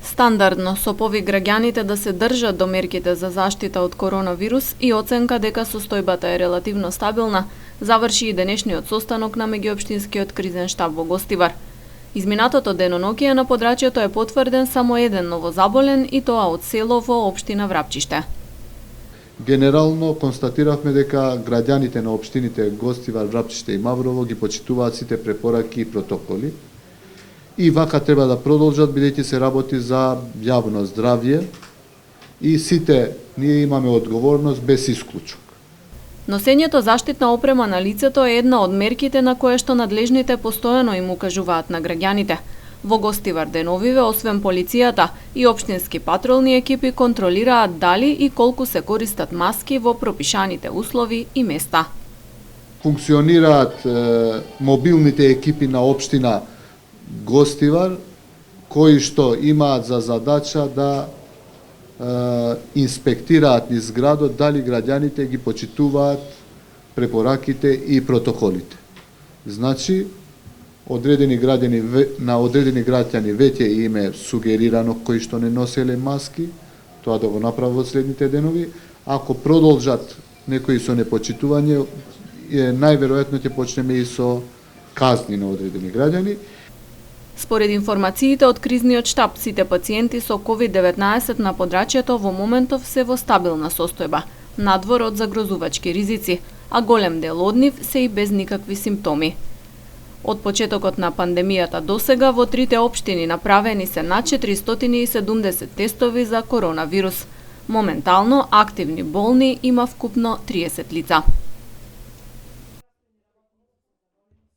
Стандардно со повик граѓаните да се држат до мерките за заштита од коронавирус и оценка дека состојбата е релативно стабилна, заврши и денешниот состанок на меѓуопштинскиот кризен штаб во Гостивар. Изминатото деноноќие на подрачјето е потврден само еден новозаболен и тоа од село во општина Врапчиште. Генерално констатиравме дека граѓаните на општините Гостивар, Врапчиште и Маврово ги почитуваат сите препораки и протоколи. И вака треба да продолжат, бидејќи се работи за јавно здравје и сите ние имаме одговорност без исклучок. Носењето заштитна опрема на лицето е една од мерките на кое што надлежните постојано им укажуваат на граѓаните. Во Гостивар деновиве, освен полицијата и општински патролни екипи контролираат дали и колку се користат маски во пропишаните услови и места. Функционираат мобилните екипи на општина Гостивар, кои што имаат за задача да инспектираат низ градот дали граѓаните ги почитуваат препораките и протоколите. Значи, на одредени граѓани веќе им е сугерирано кои што не носеле маски, тоа да го направат во следните денови. Ако продолжат некои со непочитување, најверојатно ќе почнеме и со казни на одредени граѓани. Според информациите од кризниот штаб, сите пациенти со COVID-19 на подрачјето во моментов се во стабилна состојба, надвор од загрозувачки ризици, а голем дел од нив се и без никакви симптоми. Од почетокот на пандемијата досега во трите општини направени се над 470 тестови за коронавирус. Моментално активни болни има вкупно 30 лица.